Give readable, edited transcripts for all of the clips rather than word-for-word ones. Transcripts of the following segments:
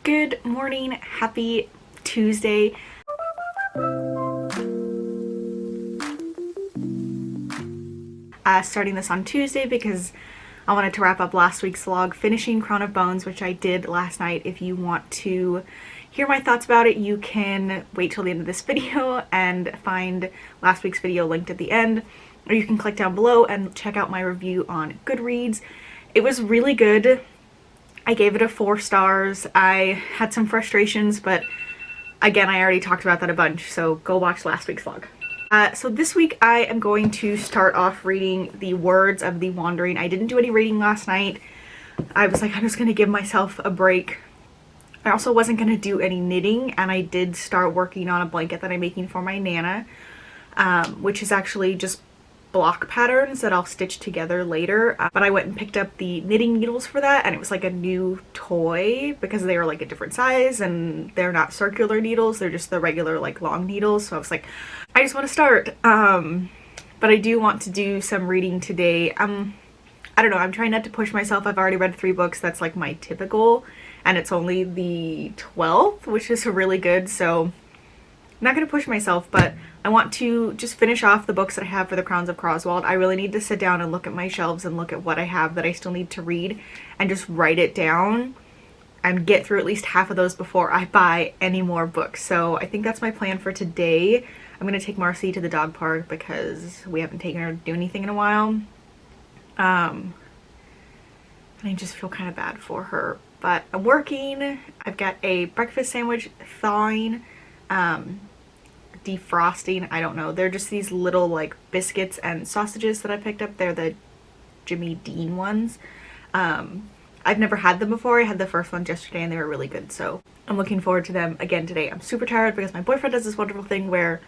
Good morning, happy Tuesday. Starting this on Tuesday because I wanted to wrap up last week's vlog, finishing Crown of Bones, which I did last night. If you want to hear my thoughts about it, you can wait till the end of this video and find last week's video linked at the end, or you can click down below and check out my review on Goodreads. It was really good. I gave it a 4 stars. I had some frustrations, but again, I already talked about that a bunch, so go watch last week's vlog. So this week I am going to start off reading The Words of the Wandering. I didn't do any reading last night. I was like, I'm just going to give myself a break. I also wasn't going to do any knitting, and I did start working on a blanket that I'm making for my Nana, which is actually just block patterns that I'll stitch together later. But I went and picked up the knitting needles for that, and it was like a new toy because they were like a different size and they're not circular needles, they're just the regular like long needles. So I was like, I just want to start. But I do want to do some reading today. I don't know, I'm trying not to push myself. I've already read 3 books. That's like my typical, and it's only the 12th, which is really good, so I'm not gonna push myself, but I want to just finish off the books that I have for the Crowns of Croswald. I really need to sit down and look at my shelves and look at what I have that I still need to read and just write it down and get through at least half of those before I buy any more books. So I think that's my plan for today. I'm gonna take Marcy to the dog park because we haven't taken her to do anything in a while. And I just feel kind of bad for her, but I'm working. I've got a breakfast sandwich thawing, defrosting, I don't know. They're just these little like biscuits and sausages that I picked up. They're the Jimmy Dean ones. I've never had them before. I had the first ones yesterday and they were really good, so I'm looking forward to them again today. I'm super tired because my boyfriend does this wonderful thing where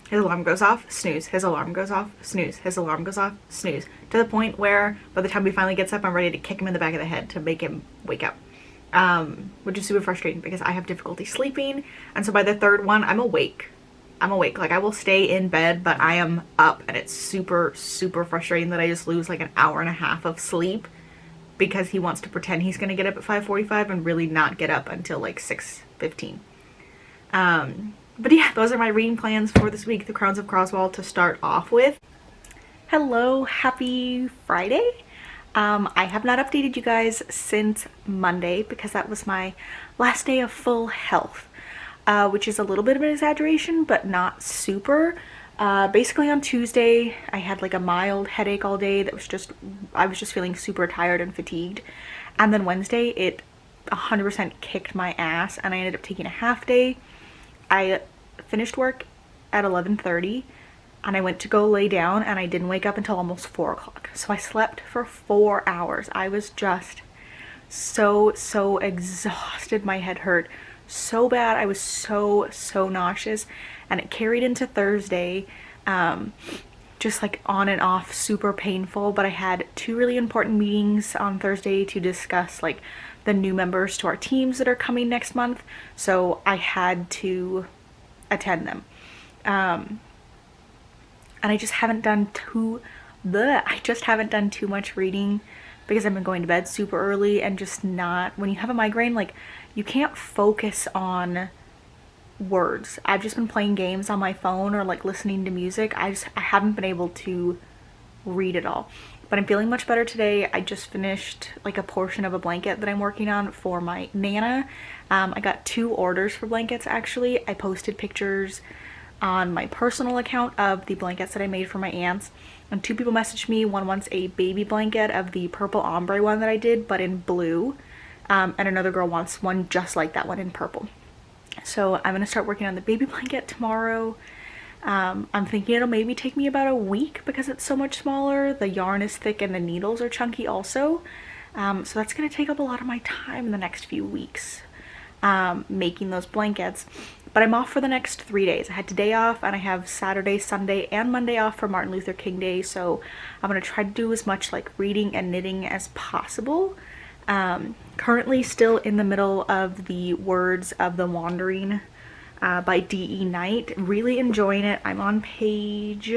his alarm goes off, snooze, his alarm goes off, snooze, his alarm goes off, snooze, to the point where by the time he finally gets up, I'm ready to kick him in the back of the head to make him wake up. Which is super frustrating because I have difficulty sleeping, and so by the 3rd one, I'm awake. Like, I will stay in bed, but I am up, and it's super frustrating that I just lose like an hour and a half of sleep because he wants to pretend he's gonna get up at 5:45 and really not get up until like 6:15. But yeah, those are my reading plans for this week, The Crowns of Croswald to start off with. Hello, happy Friday. I have not updated you guys since Monday because that was my last day of full health. Which is a little bit of an exaggeration, but not super. Basically on Tuesday, I had like a mild headache all day that was just, I was just feeling super tired and fatigued. And then Wednesday, it 100% kicked my ass and I ended up taking a half day. I finished work at 11:30 and I went to go lay down and I didn't wake up until almost 4 o'clock. So I slept for 4 hours. I was just so exhausted. My head hurt so bad. I was so nauseous, and it carried into Thursday, just like on and off, super painful. But I had 2 really important meetings on Thursday to discuss like the new members to our teams that are coming next month, so I had to attend them. And I just haven't done too much reading because I've been going to bed super early and just not, when you have a migraine, like, you can't focus on words. I've just been playing games on my phone or like listening to music. I haven't been able to read at all. But I'm feeling much better today. I just finished like a portion of a blanket that I'm working on for my Nana. I got 2 orders for blankets actually. I posted pictures on my personal account of the blankets that I made for my aunts, and 2 people messaged me. One wants a baby blanket of the purple ombre one that I did but in blue, and another girl wants one just like that one in purple. So I'm gonna start working on the baby blanket tomorrow. I'm thinking it'll maybe take me about a week because it's so much smaller. The yarn is thick and the needles are chunky also, so that's gonna take up a lot of my time in the next few weeks, making those blankets. But I'm off for the next 3 days. I had today off and I have Saturday, Sunday, and Monday off for Martin Luther King Day, so I'm gonna try to do as much like reading and knitting as possible. Currently still in the middle of The Words of the Wandering by D.E. Knight. Really enjoying it. I'm on page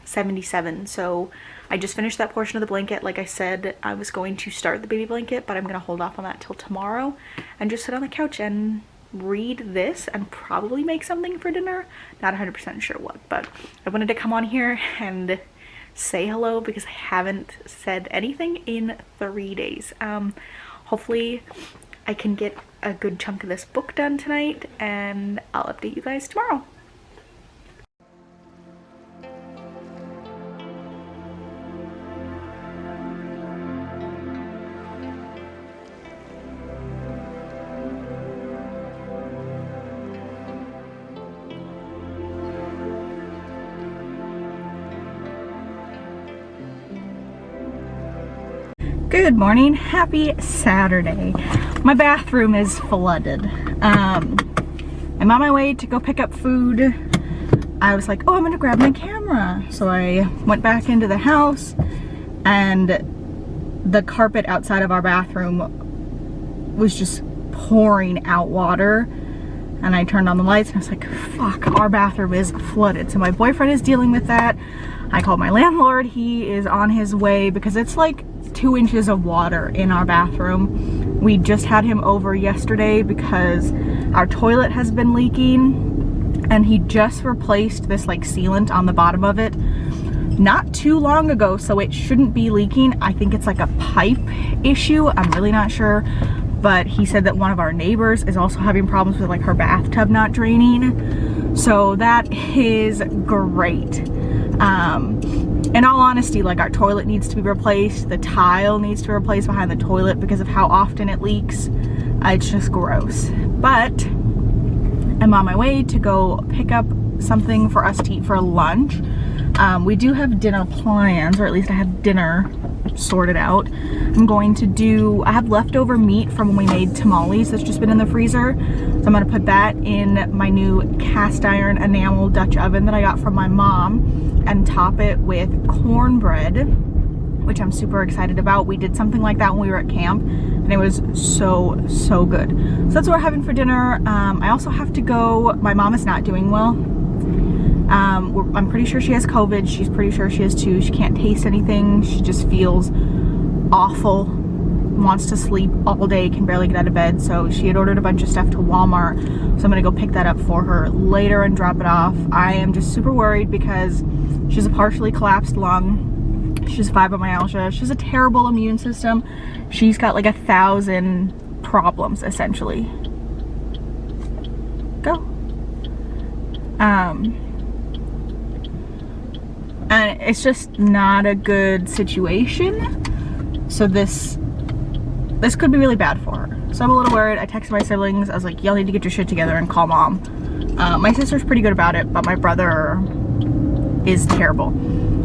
77, so I just finished that portion of the blanket. Like I said, I was going to start the baby blanket, but I'm gonna hold off on that till tomorrow and just sit on the couch and read this and probably make something for dinner. Not 100% sure what, but I wanted to come on here and say hello because I haven't said anything in 3 days. Hopefully I can get a good chunk of this book done tonight, and I'll update you guys tomorrow. Good morning, happy Saturday. My bathroom is flooded. I'm on my way to go pick up food. I was like, oh, I'm gonna grab my camera. So I went back into the house, and the carpet outside of our bathroom was just pouring out water. And I turned on the lights and I was like, fuck, our bathroom is flooded. So my boyfriend is dealing with that. I called my landlord, he is on his way because it's like 2 inches of water in our bathroom. We just had him over yesterday because our toilet has been leaking, and he just replaced this like sealant on the bottom of it not too long ago, so it shouldn't be leaking. I think it's like a pipe issue, I'm really not sure, but he said that one of our neighbors is also having problems with like her bathtub not draining, so that is great. In all honesty, like our toilet needs to be replaced, the tile needs to be replaced behind the toilet because of how often it leaks. It's just gross. But I'm on my way to go pick up something for us to eat for lunch. We do have dinner plans, or at least I have dinner sorted out. I have leftover meat from when we made tamales that's just been in the freezer. So I'm gonna put that in my new cast iron enamel Dutch oven that I got from my mom and top it with cornbread, which I'm super excited about. We did something like that when we were at camp and it was so good. So that's what we're having for dinner. I also have to go, my mom is not doing well. I'm pretty sure she has COVID. She's pretty sure she has too. She can't taste anything. She just feels awful, wants to sleep all day, can barely get out of bed. So she had ordered a bunch of stuff to Walmart. So I'm gonna go pick that up for her later and drop it off. I am just super worried because she has a partially collapsed lung. She has fibromyalgia. She has a terrible immune system. She's got like 1,000 problems essentially. Go. And it's just not a good situation. So this could be really bad for her. So I'm a little worried. I texted my siblings. I was like, y'all need to get your shit together and call mom. My sister's pretty good about it, but my brother is terrible.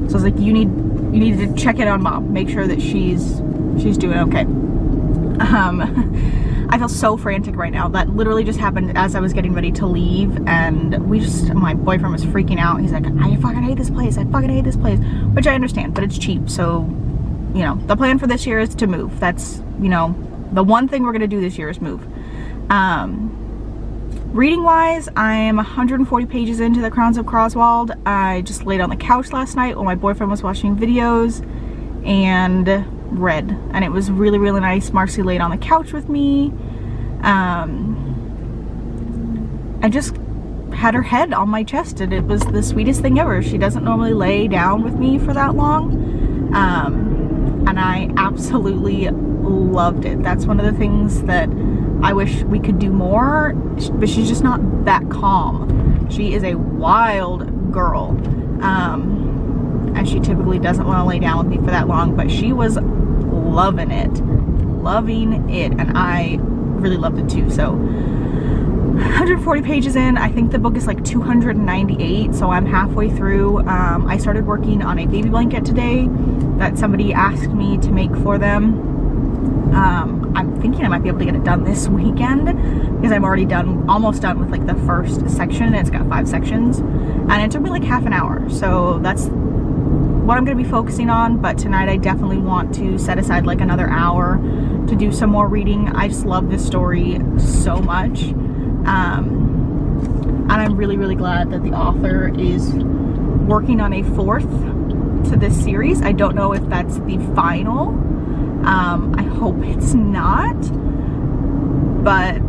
So I was like, you need to check in on mom. Make sure that she's doing okay. I feel so frantic right now. That literally just happened as I was getting ready to leave, and my boyfriend was freaking out. He's like, I fucking hate this place. I fucking hate this place. Which I understand, but it's cheap. So, you know, the plan for this year is to move. That's, you know, the one thing we're gonna do this year is move. Reading wise, I'm 140 pages into the Crowns of Croswald. I just laid on the couch last night while my boyfriend was watching videos and read, and it was really nice. Marcy laid on the couch with me. I just had her head on my chest, and it was the sweetest thing ever. She doesn't normally lay down with me for that long, and I absolutely loved it. That's one of the things that I wish we could do more, but she's just not that calm. She is a wild girl, and she typically doesn't want to lay down with me for that long, but she was loving it, and I really loved it too. So 140 pages in. I think the book is like 298, so I'm halfway through. I started working on a baby blanket today that somebody asked me to make for them. I'm thinking I might be able to get it done this weekend because I'm already almost done with like the first section, and it's got 5 sections, and it took me like half an hour. So that's what I'm going to be focusing on. But tonight I definitely want to set aside like another hour to do some more reading. I just love this story so much, and I'm really glad that the author is working on a 4th to this series. I don't know if that's the final. I hope it's not, but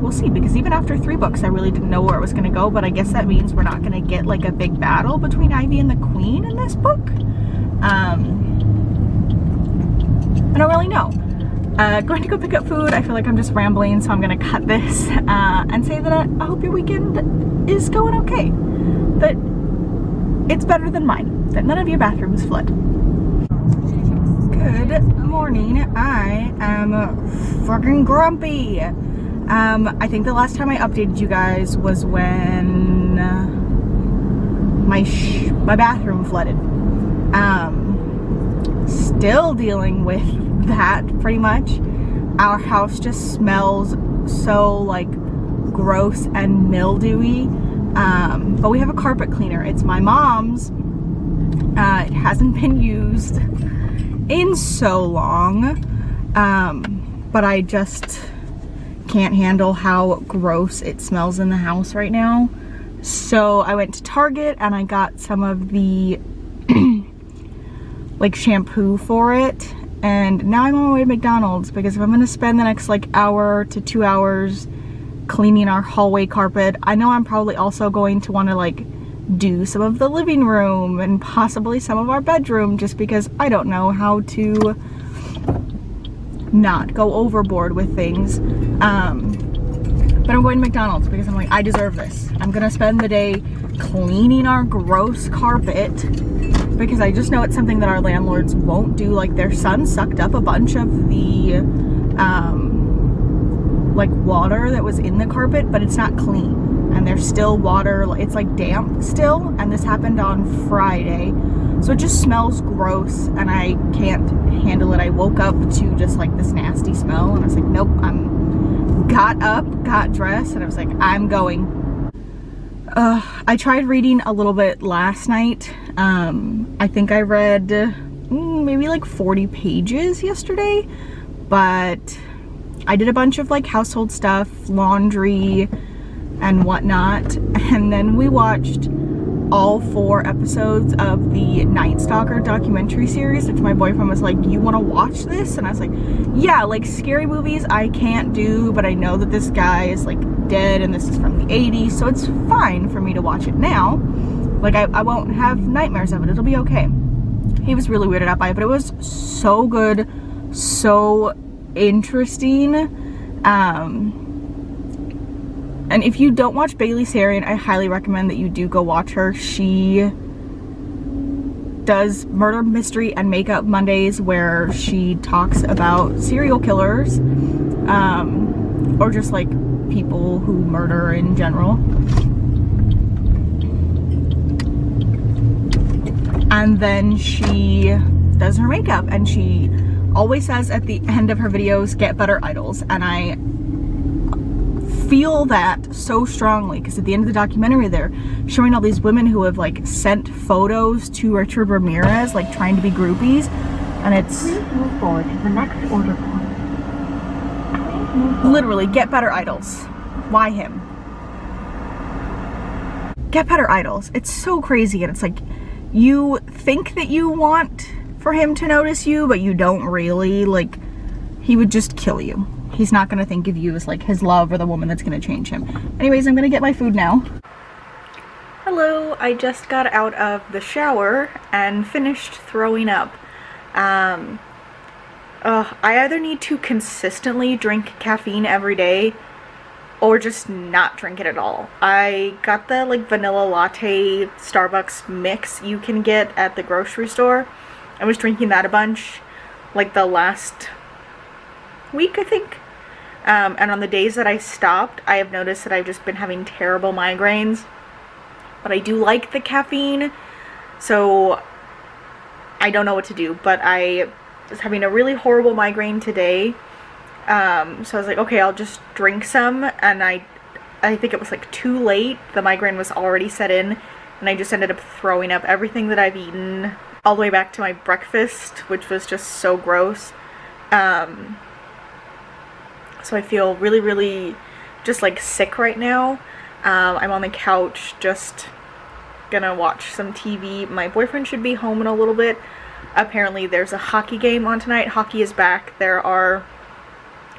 we'll see, because even after 3 books I really didn't know where it was going to go, but I guess that means we're not going to get like a big battle between Ivy and the Queen in this book. I don't really know. Going to go pick up food. I feel like I'm just rambling, so I'm going to cut this and say that I hope your weekend is going okay, but it's better than mine, that none of your bathrooms flood. Good morning. I am fucking grumpy. I think the last time I updated you guys was when my bathroom flooded. Still dealing with that pretty much. Our house just smells so like gross and mildewy. But we have a carpet cleaner. It's my mom's. It hasn't been used in so long, but I just can't handle how gross it smells in the house right now. So I went to Target and I got some of the like shampoo for it, and now I'm on my way to McDonald's, because if I'm gonna spend the next like hour to 2 hours cleaning our hallway carpet, I know I'm probably also going to want to like do some of the living room and possibly some of our bedroom, just because I don't know how to not go overboard with things. But I'm going to McDonald's because I'm like, I deserve this. I'm gonna spend the day cleaning our gross carpet, because I just know it's something that our landlords won't do. Like, their son sucked up a bunch of the like water that was in the carpet, but it's not clean. And there's still water, it's like damp still, and this happened on Friday, so it just smells gross and I can't handle it. I woke up to just like this nasty smell and I was like, nope. Got up, got dressed, and I was like, I'm going. I tried reading a little bit last night. I think I read maybe like 40 pages yesterday, but I did a bunch of like household stuff, laundry and whatnot, and then we watched all 4 episodes of the Night Stalker documentary series, which my boyfriend was like, you want to watch this? And I was like, yeah, like scary movies I can't do, but I know that this guy is like dead and this is from the 80s, so it's fine for me to watch it now. Like, I won't have nightmares of it, it'll be okay. He was really weirded out by it, but it was so good, so interesting. And if you don't watch Bailey Sarian, I highly recommend that you do go watch her. She does Murder, Mystery, and Makeup Mondays, where she talks about serial killers, or just like people who murder in general. And then she does her makeup, and she always says at the end of her videos, get better idols. And I feel that so strongly, because at the end of the documentary they're showing all these women who have like sent photos to Richard Ramirez, like trying to be groupies, and it's please move forward to the next order point. Literally, get better idols. Why him? Get better idols. It's so crazy, and it's like, you think that you want for him to notice you, but you don't really. Like, he would just kill you. He's not gonna think of you as like his love or the woman that's gonna change him. Anyways, I'm gonna get my food now. Hello, I just got out of the shower and finished throwing up. I either need to consistently drink caffeine every day or just not drink it at all. I got the like vanilla latte Starbucks mix you can get at the grocery store. I was drinking that a bunch like the last week, I think. And on the days that I stopped, I have noticed that I've just been having terrible migraines. But I do like the caffeine, so I don't know what to do. But I was having a really horrible migraine today, so I was like, okay, I'll just drink some. And I think it was like too late. The migraine was already set in, and I just ended up throwing up everything that I've eaten, all the way back to my breakfast, which was just so gross. So I feel really, really just like sick right now. I'm on the couch just gonna watch some TV. My boyfriend should be home in a little bit. Apparently there's a hockey game on tonight. Hockey is back. There are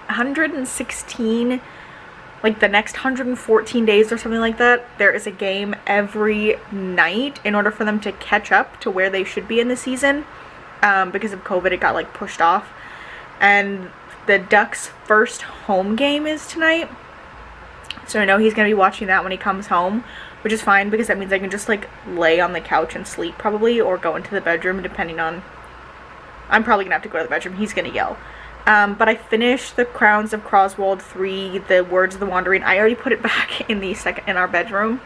116, like the next 114 days or something like that, there is a game every night in order for them to catch up to where they should be in the season. Because of COVID, it got like pushed off. And the Ducks' first home game is tonight. So I know he's going to be watching that when he comes home, which is fine because that means I can just like lay on the couch and sleep probably, or go into the bedroom depending on... I'm probably going to have to go to the bedroom. He's going to yell. But I finished The Crowns of Croswald 3, The Words of the Wandering. I already put it back in our bedroom.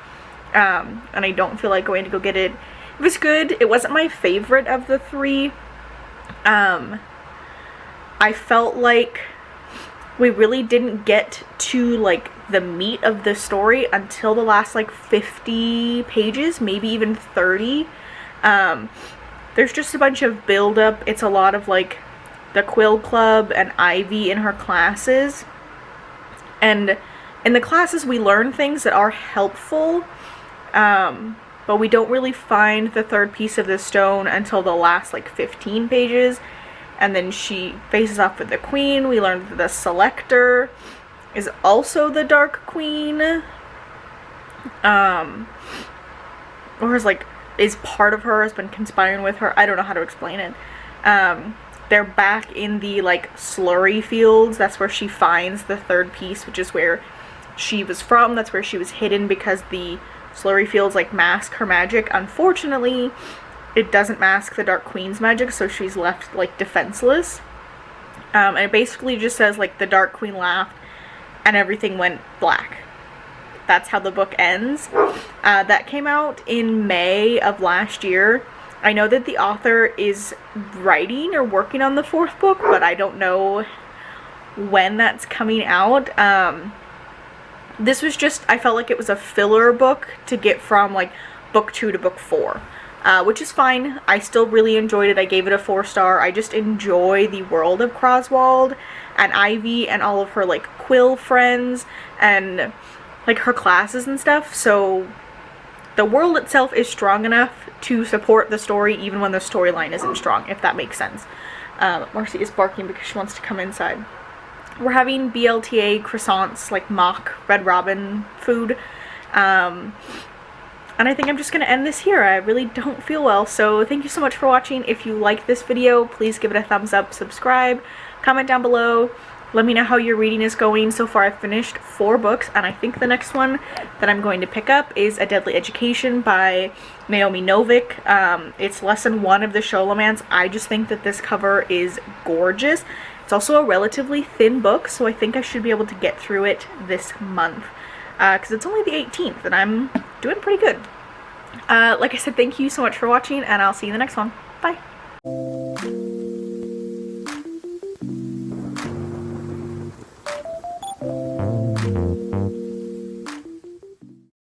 And I don't feel like going to go get it. It was good. It wasn't my favorite of the 3. I felt like we really didn't get to like the meat of the story until the last like 50 pages, maybe even 30. There's just a bunch of build-up. It's a lot of like the Quill Club and Ivy in her classes. And in the classes we learn things that are helpful, but we don't really find the third piece of the stone until the last like 15 pages. And then she faces off with the Queen. We learn that the Selector is also the Dark Queen. Or is part of her, has been conspiring with her. I don't know how to explain it. They're back in the like slurry fields. That's where she finds the third piece, which is where she was from. That's where she was hidden because the slurry fields like mask her magic. Unfortunately, it doesn't mask the Dark Queen's magic, so she's left like defenseless. And it basically just says like the Dark Queen laughed and everything went black. That's how the book ends. That came out in May of last year. I know that the author is writing or working on the 4th book, but I don't know when that's coming out. This was just, I felt like it was a filler book to get from like book 2 to book 4, which is fine. I still really enjoyed it. I gave it a 4-star. I just enjoy the world of Croswald and Ivy and all of her like Quill friends and like her classes and stuff. So the world itself is strong enough to support the story even when the storyline isn't strong, if that makes sense. Marcy is barking because she wants to come inside. We're having BLTA croissants, like mock Red Robin food. And I think I'm just going to end this here. I really don't feel well, so thank you so much for watching. If you like this video, please give it a thumbs up, subscribe, comment down below. Let me know how your reading is going. So far I've finished 4 books, and I think the next one that I'm going to pick up is A Deadly Education by Naomi Novik. It's lesson 1 of the Sholomance. I just think that this cover is gorgeous. It's also a relatively thin book, so I think I should be able to get through it this month. Because it's only the 18th, and I'm doing pretty good. Like I said, thank you so much for watching, and I'll see you in the next one. Bye!